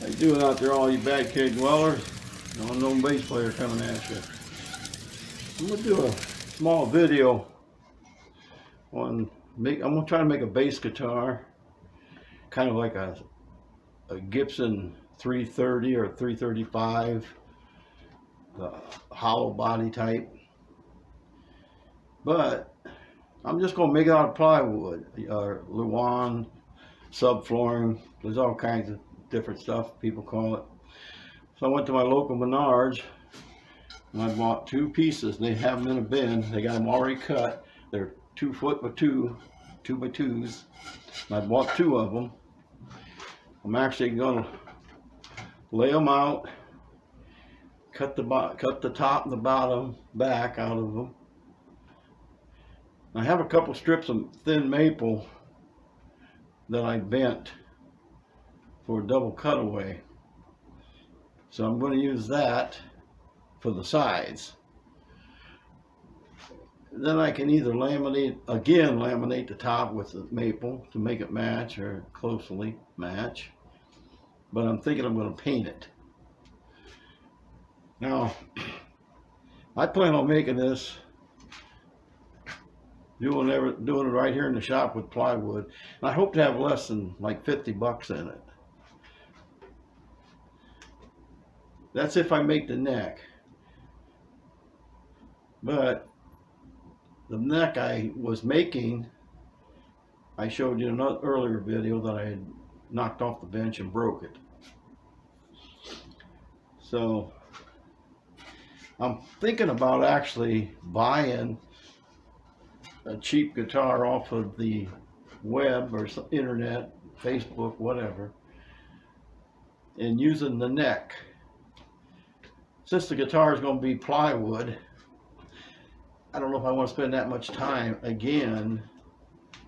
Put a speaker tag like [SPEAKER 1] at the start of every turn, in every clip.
[SPEAKER 1] How you doing out there, all you bad cave dwellers? No unknown bass player coming at you. I'm gonna do a small video on I'm gonna try to make a bass guitar, kind of like a Gibson 330 or 335, the hollow body type. But I'm just gonna make it out of plywood, or Luan, subflooring. There's all kinds of different stuff people call it. So I went to my local Menards and I bought two pieces. They have them in a bin. They got them already cut. They're 2 foot by 2 by 2s. And I bought 2 of them. I'm actually gonna lay them out, cut the top and the bottom back out of them. I have a couple strips of thin maple that I bent for a double cutaway. So I'm going to use that for the sides. Then I can either laminate the top with the maple to make it match or closely match. But I'm thinking I'm going to paint it. Now, I plan on making this, doing it right here in the shop with plywood. And I hope to have less than like 50 bucks in it. That's if I make the neck. But the neck I was making, I showed you in an earlier video that I had knocked off the bench and broke it. So I'm thinking about actually buying a cheap guitar off of the web or internet, Facebook, whatever, and using the neck. Since the guitar is going to be plywood, I don't know if I want to spend that much time again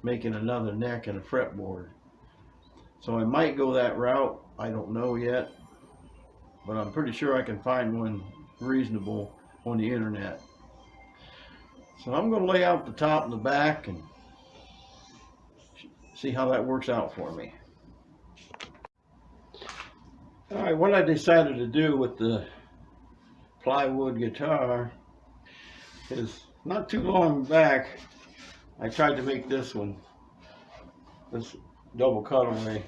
[SPEAKER 1] making another neck and a fretboard. So I might go that route. I don't know yet, but I'm pretty sure I can find one reasonable on the internet. So I'm going to lay out the top and the back and see how that works out for me. All right, what I decided to do with the plywood guitar is, not too long back I tried to make this double cutaway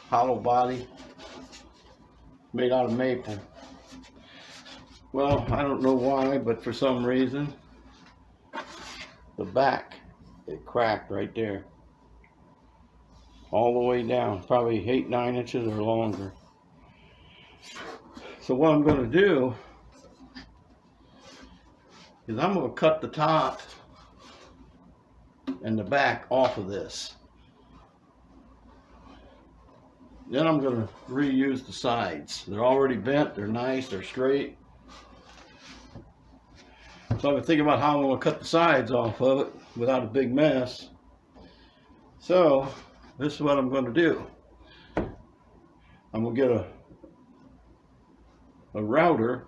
[SPEAKER 1] hollow body made out of maple. Well, I don't know why, but for some reason the back, it cracked right there all the way down, probably 8-9 inches or longer. So what I'm going to do is I'm going to cut the top and the back off of this. Then I'm going to reuse the sides. They're already bent, they're nice, they're straight. So I've been thinking about how I'm going to cut the sides off of it without a big mess. So this is what I'm going to do. I'm going to get a router,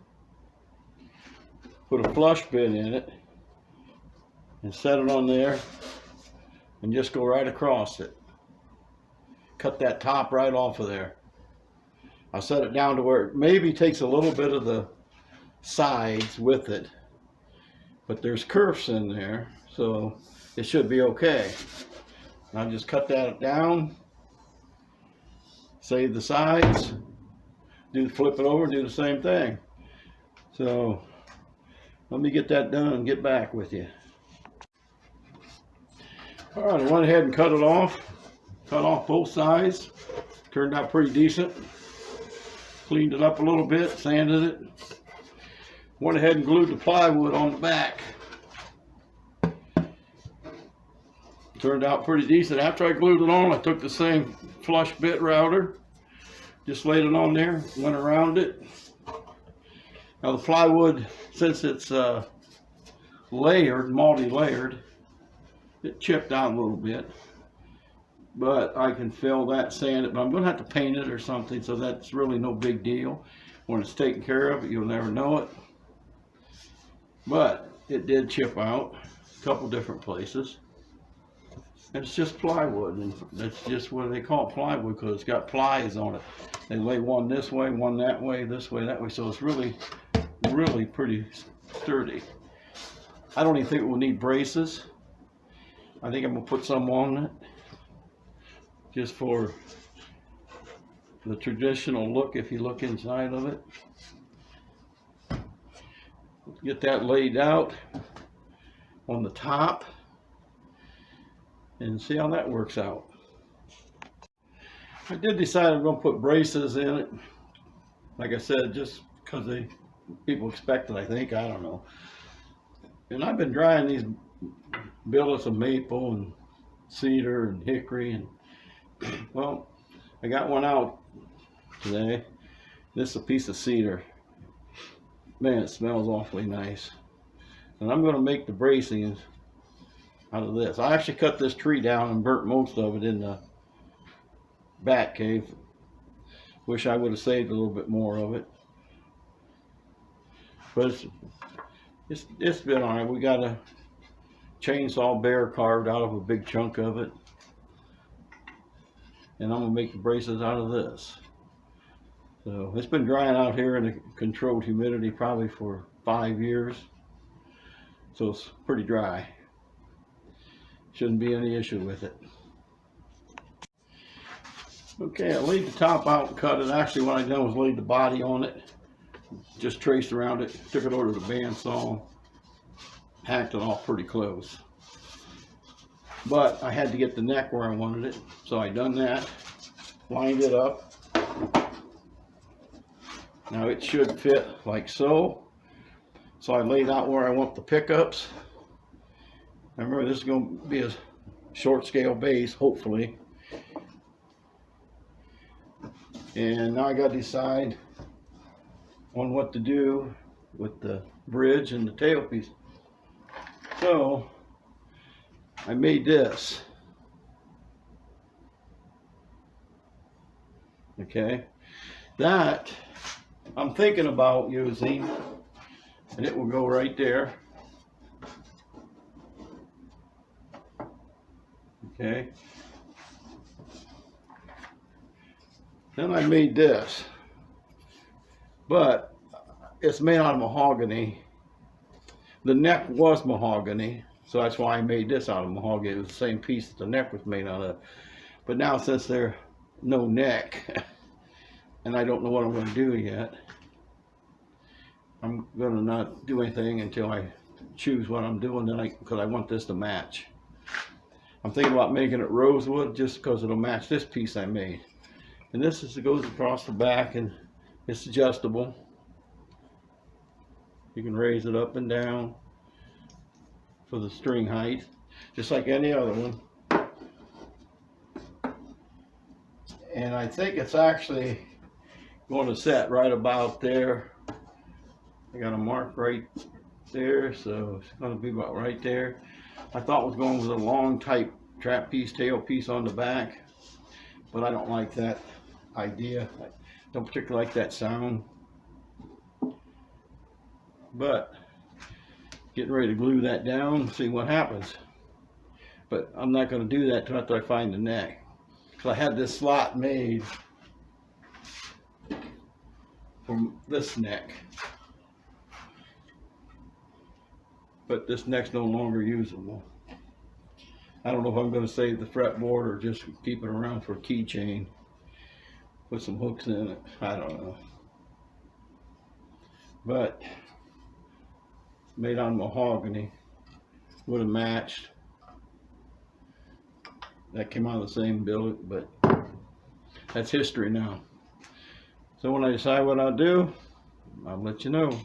[SPEAKER 1] put a flush bit in it, and set it on there, and just go right across it. Cut that top right off of there. I'll set it down to where it maybe takes a little bit of the sides with it, but there's kerfs in there, so it should be okay. I'll just cut that down, save the sides, flip it over, do the same thing. So let me get that done and get back with you. All right, I went ahead and cut it off. Cut off both sides. Turned out pretty decent. Cleaned it up a little bit, sanded it. Went ahead and glued the plywood on the back. Turned out pretty decent. After I glued it on, I took the same flush bit router, just laid it on there, went around it. Now the plywood, since it's layered, multi-layered, it chipped out a little bit, but I can fill that, sand it, but I'm going to have to paint it or something, so that's really no big deal. When it's taken care of, you'll never know it. But it did chip out a couple different places. And it's just plywood, and that's just what they call it, plywood, because it's got plies on it. They lay one this way, one that way, this way, that way. So it's really, really pretty sturdy. I don't even think it will need braces. I think I'm gonna put some on it just for the traditional look if you look inside of it. Get that laid out on the top and see how that works out. I did decide I'm going to put braces in it. Like I said, just because people expect it, I think. I don't know. And I've been drying these billets of maple and cedar and hickory, and well, I got one out today. This is a piece of cedar. Man, it smells awfully nice. And I'm going to make the bracings out of this. I actually cut this tree down and burnt most of it in the bat cave. Wish I would have saved a little bit more of it. But it's been alright. We got a chainsaw bear carved out of a big chunk of it. And I'm going to make the braces out of this. So it's been drying out here in a controlled humidity probably for 5 years. So it's pretty dry. Shouldn't be any issue with it. Okay, I laid the top out and cut it. Actually, what I done was laid the body on it. Just traced around it, took it over to the bandsaw, hacked it off pretty close. But I had to get the neck where I wanted it, so I done that, lined it up. Now it should fit like so. So I laid out where I want the pickups. Remember, this is going to be a short scale base, hopefully. And now I got to decide on what to do with the bridge and the tailpiece. So I made this. Okay, that I'm thinking about using, and it will go right there. Okay. Then I made this, but it's made out of mahogany. The neck was mahogany, so that's why I made this out of mahogany. It was the same piece that the neck was made out of. But now, since there's no neck, and I don't know what I'm going to do yet, I'm going to not do anything until I choose what I'm doing, because I want this to match. I'm thinking about making it rosewood just because it'll match this piece I made. And this goes across the back, and it's adjustable. You can raise it up and down for the string height, just like any other one. And I think it's actually going to set right about there. I got a mark right there, so it's going to be about right there. I thought it was going with a long type trap piece, tail piece on the back, but I don't like that idea. I don't particularly like that sound. But getting ready to glue that down, see what happens. But I'm not going to do that until after I find the neck. Because I had this slot made from this neck. But this neck's no longer usable. I don't know if I'm going to save the fretboard or just keep it around for a keychain. Put some hooks in it. I don't know. But made on mahogany, would have matched. That came out of the same billet, but that's history now. So when I decide what I'll do, I'll let you know.